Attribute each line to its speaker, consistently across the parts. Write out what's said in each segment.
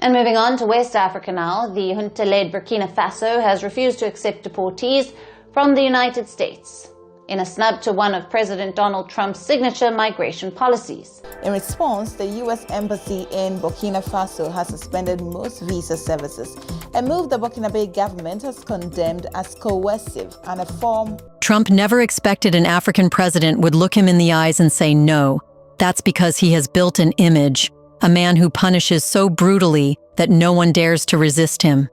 Speaker 1: And moving on to West Africa now, the junta-led Burkina Faso has refused to accept deportees from the United States in a snub to one of President Donald Trump's signature migration policies.
Speaker 2: In response, the U.S. Embassy in Burkina Faso has suspended most visa services, a move the Burkinabe government has condemned as coercive and a form.
Speaker 3: Trump never expected an African president would look him in the eyes and say no. That's because he has built an image, a man who punishes so brutally that no one dares to resist him.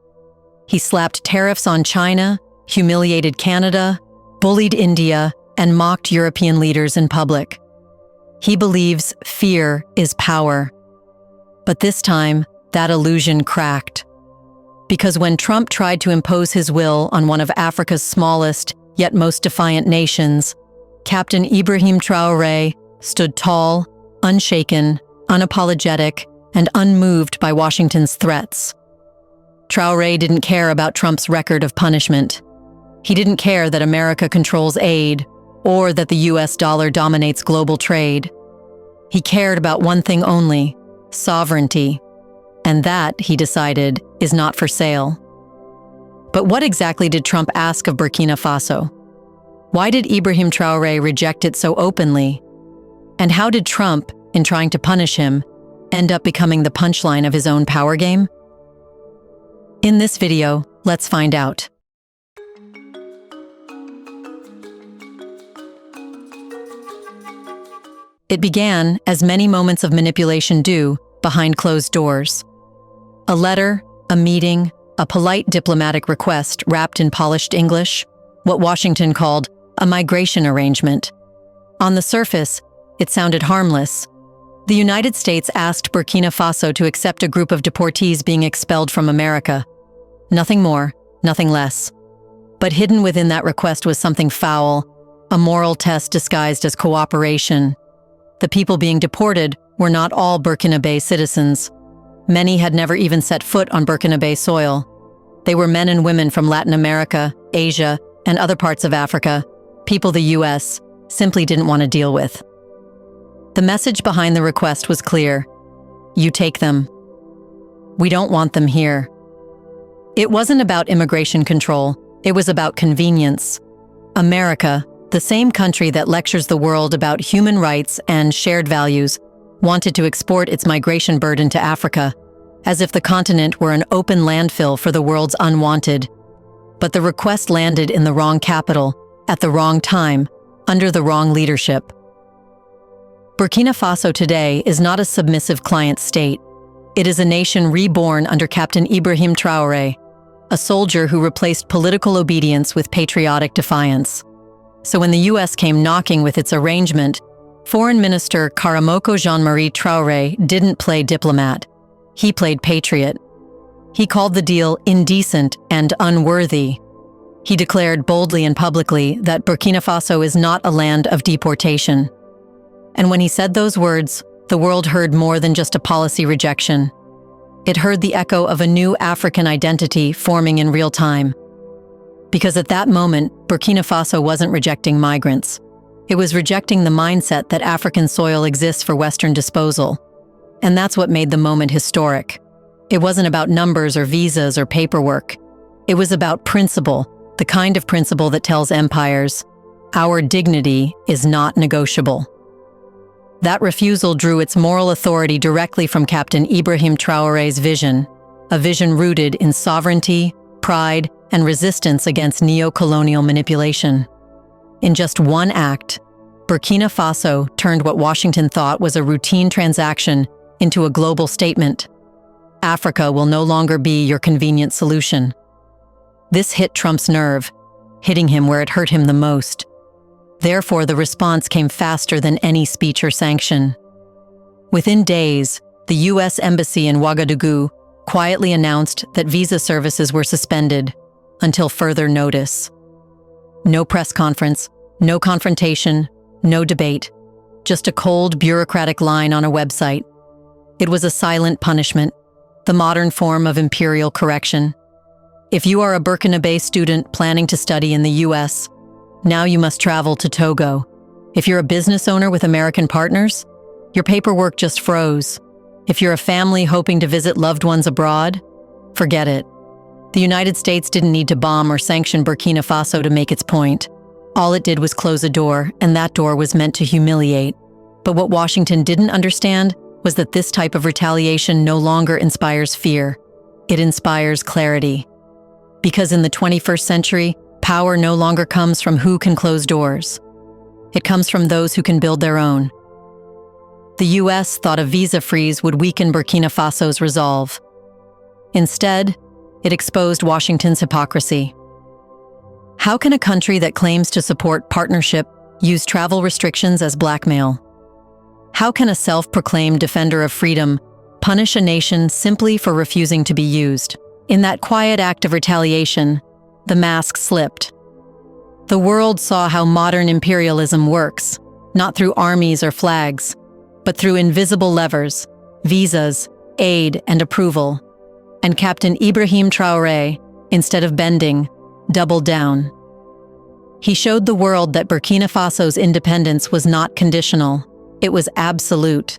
Speaker 3: He slapped tariffs on China, humiliated Canada, bullied India, and mocked European leaders in public. He believes fear is power. But this time, that illusion cracked. Because when Trump tried to impose his will on one of Africa's smallest, yet most defiant nations, Captain Ibrahim Traoré stood tall, unshaken, unapologetic, and unmoved by Washington's threats. Traoré didn't care about Trump's record of punishment. He didn't care that America controls aid or that the US dollar dominates global trade. He cared about one thing only: sovereignty. And that, he decided, is not for sale. But what exactly did Trump ask of Burkina Faso? Why did Ibrahim Traoré reject it so openly? And how did Trump, in trying to punish him, end up becoming the punchline of his own power game? In this video, let's find out. It began, as many moments of manipulation do, behind closed doors. A letter, a meeting, a polite diplomatic request wrapped in polished English, what Washington called a migration arrangement. On the surface, it sounded harmless. The United States asked Burkina Faso to accept a group of deportees being expelled from America. Nothing more, nothing less. But hidden within that request was something foul, a moral test disguised as cooperation. The people being deported were not all Burkinabe citizens. Many had never even set foot on Burkinabe soil. They were men and women from Latin America, Asia, and other parts of Africa, people the US simply didn't want to deal with. The message behind the request was clear: you take them. We don't want them here. It wasn't about immigration control, it was about convenience. America, the same country that lectures the world about human rights and shared values, wanted to export its migration burden to Africa, as if the continent were an open landfill for the world's unwanted. But the request landed in the wrong capital, at the wrong time, under the wrong leadership. Burkina Faso today is not a submissive client state. It is a nation reborn under Captain Ibrahim Traoré, a soldier who replaced political obedience with patriotic defiance. So when the US came knocking with its arrangement, Foreign Minister Karamoko Jean-Marie Traoré didn't play diplomat. He played patriot. He called the deal indecent and unworthy. He declared boldly and publicly that Burkina Faso is not a land of deportation. And when he said those words, the world heard more than just a policy rejection. It heard the echo of a new African identity forming in real time. Because at that moment, Burkina Faso wasn't rejecting migrants. It was rejecting the mindset that African soil exists for Western disposal. And that's what made the moment historic. It wasn't about numbers or visas or paperwork. It was about principle, the kind of principle that tells empires, our dignity is not negotiable. That refusal drew its moral authority directly from Captain Ibrahim Traoré's vision, a vision rooted in sovereignty, pride, and resistance against neo-colonial manipulation. In just one act, Burkina Faso turned what Washington thought was a routine transaction into a global statement. Africa will no longer be your convenient solution. This hit Trump's nerve, hitting him where it hurt him the most. Therefore, the response came faster than any speech or sanction. Within days, the US Embassy in Ouagadougou quietly announced that visa services were suspended until further notice. No press conference, no confrontation, no debate, just a cold bureaucratic line on a website. It was a silent punishment, the modern form of imperial correction. If you are a Burkinabe student planning to study in the US, now you must travel to Togo. If you're a business owner with American partners, your paperwork just froze. If you're a family hoping to visit loved ones abroad, forget it. The United States didn't need to bomb or sanction Burkina Faso to make its point. All it did was close a door, and that door was meant to humiliate. But what Washington didn't understand was that this type of retaliation no longer inspires fear. It inspires clarity. Because in the 21st century, power no longer comes from who can close doors. It comes from those who can build their own. The US thought a visa freeze would weaken Burkina Faso's resolve. Instead, it exposed Washington's hypocrisy. How can a country that claims to support partnership use travel restrictions as blackmail? How can a self-proclaimed defender of freedom punish a nation simply for refusing to be used? In that quiet act of retaliation, the mask slipped. The world saw how modern imperialism works, not through armies or flags, but through invisible levers, visas, aid, and approval. And Captain Ibrahim Traoré, instead of bending, doubled down. He showed the world that Burkina Faso's independence was not conditional, it was absolute.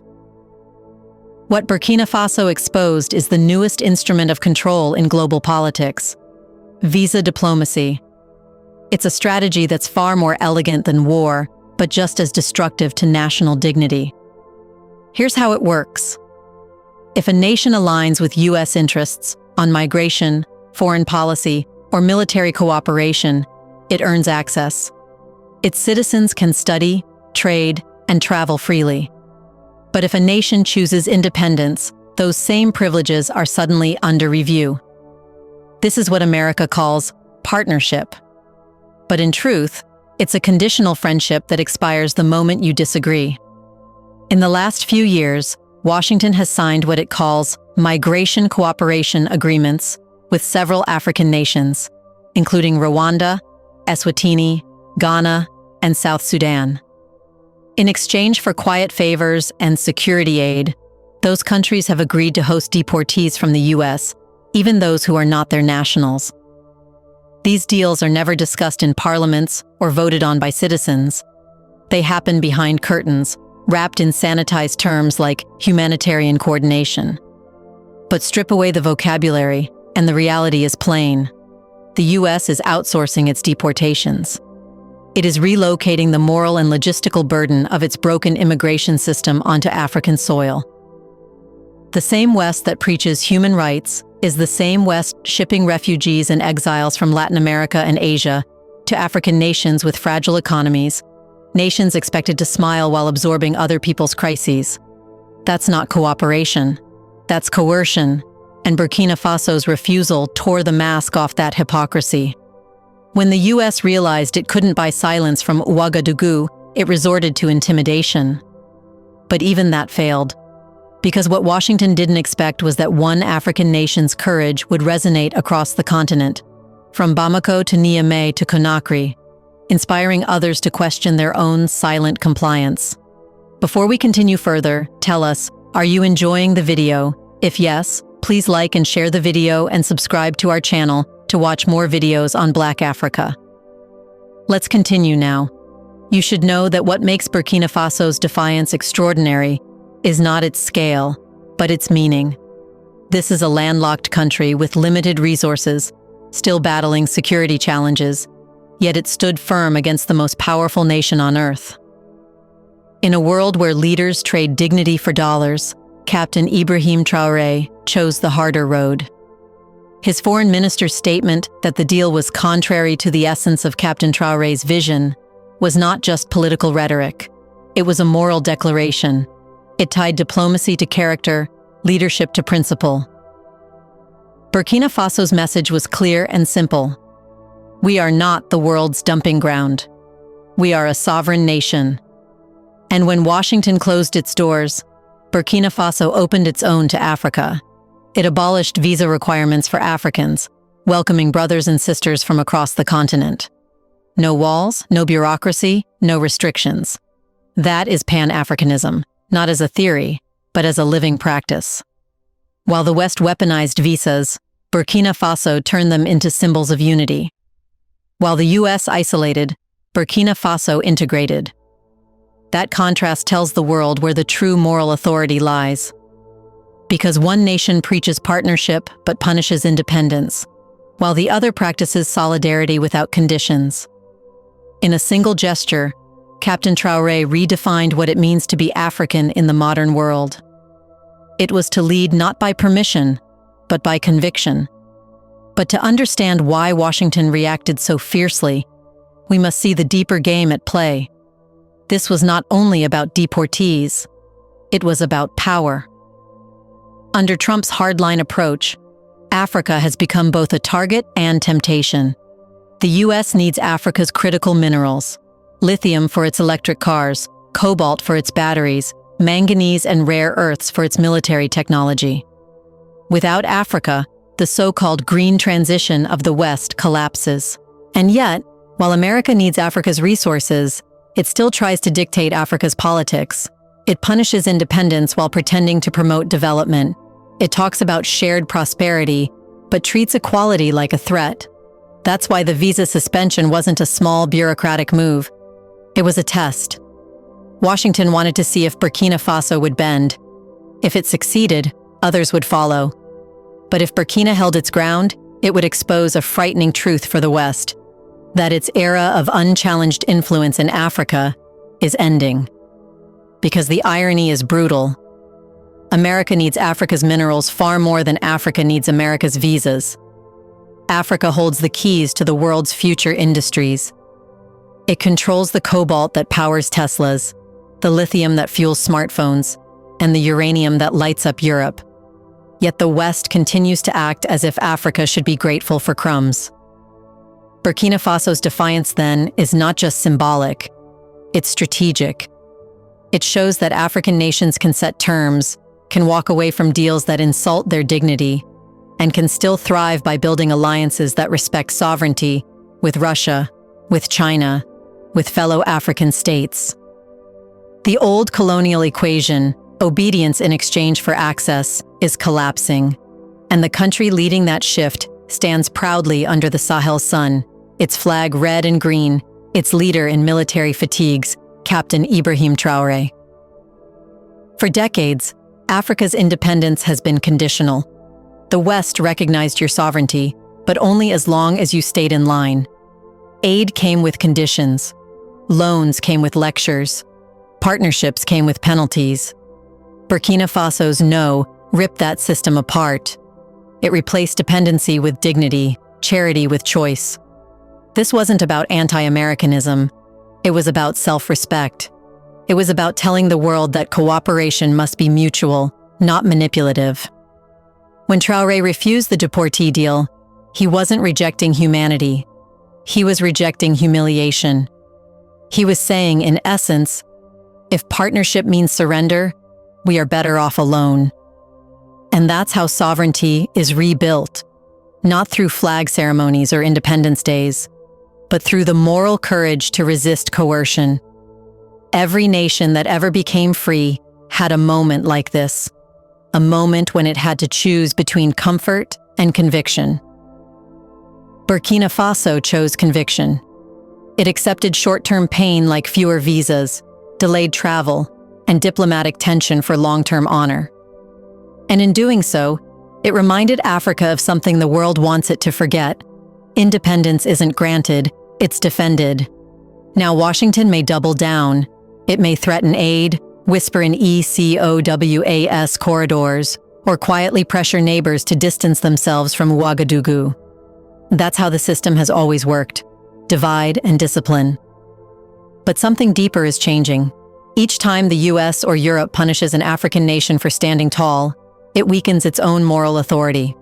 Speaker 3: What Burkina Faso exposed is the newest instrument of control in global politics: visa diplomacy. It's a strategy that's far more elegant than war, but just as destructive to national dignity. Here's how it works. If a nation aligns with US interests on migration, foreign policy, or military cooperation, it earns access. Its citizens can study, trade, and travel freely. But if a nation chooses independence, those same privileges are suddenly under review. This is what America calls partnership. But in truth, it's a conditional friendship that expires the moment you disagree. In the last few years, Washington has signed what it calls migration cooperation agreements with several African nations, including Rwanda, Eswatini, Ghana, and South Sudan. In exchange for quiet favors and security aid, those countries have agreed to host deportees from the US, even those who are not their nationals. These deals are never discussed in parliaments or voted on by citizens. They happen behind curtains, wrapped in sanitized terms like humanitarian coordination. But strip away the vocabulary, and the reality is plain. The US is outsourcing its deportations. It is relocating the moral and logistical burden of its broken immigration system onto African soil. The same West that preaches human rights is the same West shipping refugees and exiles from Latin America and Asia to African nations with fragile economies, nations expected to smile while absorbing other people's crises. That's not cooperation. That's coercion, and Burkina Faso's refusal tore the mask off that hypocrisy. When the US realized it couldn't buy silence from Ouagadougou, it resorted to intimidation. But even that failed, because what Washington didn't expect was that one African nation's courage would resonate across the continent, from Bamako to Niamey to Conakry, inspiring others to question their own silent compliance. Before we continue further, tell us, are you enjoying the video? If yes, please like and share the video and subscribe to our channel to watch more videos on Black Africa. Let's continue now. You should know that what makes Burkina Faso's defiance extraordinary is not its scale, but its meaning. This is a landlocked country with limited resources, still battling security challenges, yet it stood firm against the most powerful nation on earth. In a world where leaders trade dignity for dollars, Captain Ibrahim Traoré chose the harder road. His foreign minister's statement that the deal was contrary to the essence of Captain Traoré's vision was not just political rhetoric. It was a moral declaration. It tied diplomacy to character, leadership to principle. Burkina Faso's message was clear and simple. We are not the world's dumping ground. We are a sovereign nation. And when Washington closed its doors, Burkina Faso opened its own to Africa. It abolished visa requirements for Africans, welcoming brothers and sisters from across the continent. No walls, no bureaucracy, no restrictions. That is Pan-Africanism, not as a theory, but as a living practice. While the West weaponized visas, Burkina Faso turned them into symbols of unity. While the US isolated, Burkina Faso integrated. That contrast tells the world where the true moral authority lies. Because one nation preaches partnership but punishes independence, while the other practices solidarity without conditions. In a single gesture, Captain Traoré redefined what it means to be African in the modern world. It was to lead not by permission, but by conviction. But to understand why Washington reacted so fiercely, we must see the deeper game at play. This was not only about deportees, it was about power. Under Trump's hardline approach, Africa has become both a target and temptation. The U.S. needs Africa's critical minerals: lithium for its electric cars, cobalt for its batteries, manganese and rare earths for its military technology. Without Africa, the so-called green transition of the West collapses. And yet, while America needs Africa's resources, it still tries to dictate Africa's politics. It punishes independence while pretending to promote development. It talks about shared prosperity, but treats equality like a threat. That's why the visa suspension wasn't a small bureaucratic move. It was a test. Washington wanted to see if Burkina Faso would bend. If it succeeded, others would follow. But if Burkina held its ground, it would expose a frightening truth for the West: that its era of unchallenged influence in Africa is ending. Because the irony is brutal. America needs Africa's minerals far more than Africa needs America's visas. Africa holds the keys to the world's future industries. It controls the cobalt that powers Teslas, the lithium that fuels smartphones, and the uranium that lights up Europe. Yet the West continues to act as if Africa should be grateful for crumbs. Burkina Faso's defiance, then, is not just symbolic, it's strategic. It shows that African nations can set terms, can walk away from deals that insult their dignity, and can still thrive by building alliances that respect sovereignty with Russia, with China, with fellow African states. The old colonial equation, obedience in exchange for access, is collapsing, and the country leading that shift stands proudly under the Sahel sun, its flag red and green, its leader in military fatigues, Captain Ibrahim Traoré. For decades, Africa's independence has been conditional. The West recognized your sovereignty, but only as long as you stayed in line. Aid came with conditions. Loans came with lectures. Partnerships came with penalties. Burkina Faso's no ripped that system apart. It replaced dependency with dignity, charity with choice. This wasn't about anti-Americanism. It was about self-respect. It was about telling the world that cooperation must be mutual, not manipulative. When Traoré refused the deportee deal, he wasn't rejecting humanity. He was rejecting humiliation. He was saying, in essence, if partnership means surrender, we are better off alone. And that's how sovereignty is rebuilt, not through flag ceremonies or Independence Days, but through the moral courage to resist coercion. Every nation that ever became free had a moment like this, a moment when it had to choose between comfort and conviction. Burkina Faso chose conviction. It accepted short-term pain like fewer visas, delayed travel, and diplomatic tension for long-term honor. And in doing so, it reminded Africa of something the world wants it to forget. Independence isn't granted, it's defended. Now Washington may double down. It may threaten aid, whisper in ECOWAS corridors, or quietly pressure neighbors to distance themselves from Ouagadougou. That's how the system has always worked: divide and discipline. But something deeper is changing. Each time the US or Europe punishes an African nation for standing tall, it weakens its own moral authority.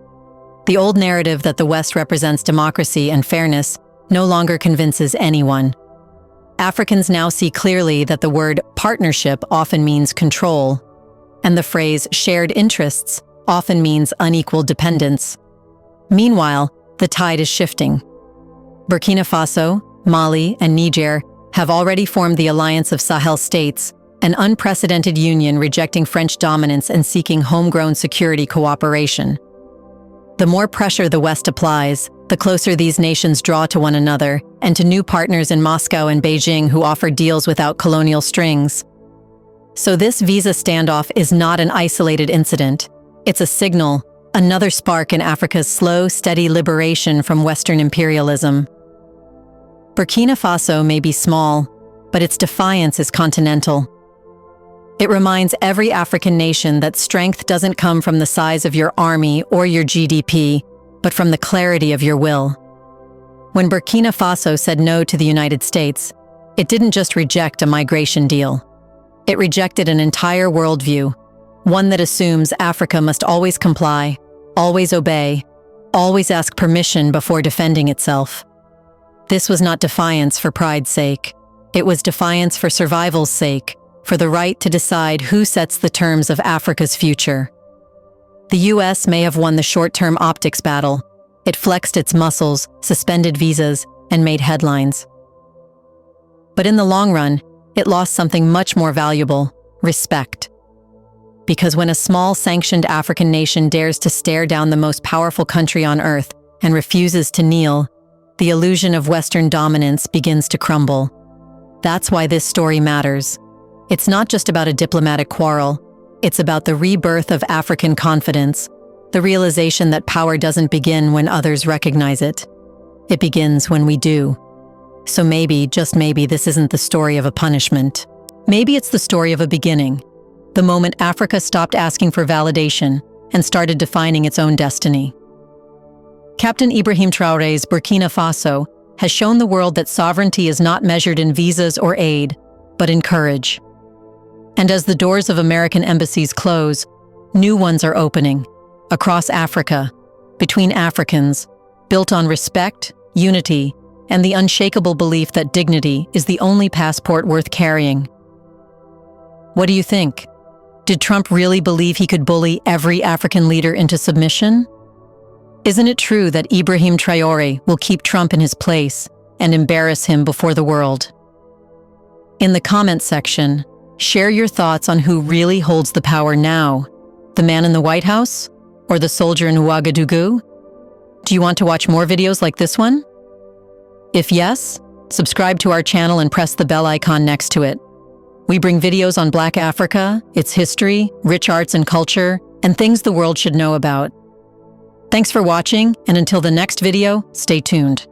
Speaker 3: The old narrative that the West represents democracy and fairness no longer convinces anyone. Africans now see clearly that the word partnership often means control, and the phrase shared interests often means unequal dependence. Meanwhile, the tide is shifting. Burkina Faso, Mali, and Niger have already formed the Alliance of Sahel States, an unprecedented union rejecting French dominance and seeking homegrown security cooperation. The more pressure the West applies, the closer these nations draw to one another and to new partners in Moscow and Beijing who offer deals without colonial strings. So this visa standoff is not an isolated incident. It's a signal, another spark in Africa's slow, steady liberation from Western imperialism. Burkina Faso may be small, but its defiance is continental. It reminds every African nation that strength doesn't come from the size of your army or your GDP, but from the clarity of your will. When Burkina Faso said no to the United States, it didn't just reject a migration deal. It rejected an entire worldview, one that assumes Africa must always comply, always obey, always ask permission before defending itself. This was not defiance for pride's sake. It was defiance for survival's sake, for the right to decide who sets the terms of Africa's future. The US may have won the short-term optics battle. It flexed its muscles, suspended visas, and made headlines. But in the long run, it lost something much more valuable: respect. Because when a small, sanctioned African nation dares to stare down the most powerful country on earth and refuses to kneel, the illusion of Western dominance begins to crumble. That's why this story matters. It's not just about a diplomatic quarrel. It's about the rebirth of African confidence, the realization that power doesn't begin when others recognize it. It begins when we do. So maybe, just maybe, this isn't the story of a punishment. Maybe it's the story of a beginning, the moment Africa stopped asking for validation and started defining its own destiny. Captain Ibrahim Traoré's Burkina Faso has shown the world that sovereignty is not measured in visas or aid, but in courage. And as the doors of American embassies close, new ones are opening, across Africa, between Africans, built on respect, unity, and the unshakable belief that dignity is the only passport worth carrying. What do you think? Did Trump really believe he could bully every African leader into submission? Isn't it true that Ibrahim Traoré will keep Trump in his place and embarrass him before the world? In the comments section, share your thoughts on who really holds the power now, the man in the White House or the soldier in Ouagadougou? Do you want to watch more videos like this one? If yes, subscribe to our channel and press the bell icon next to it. We bring videos on Black Africa, its history, rich arts and culture, and things the world should know about. Thanks for watching, and until the next video, stay tuned.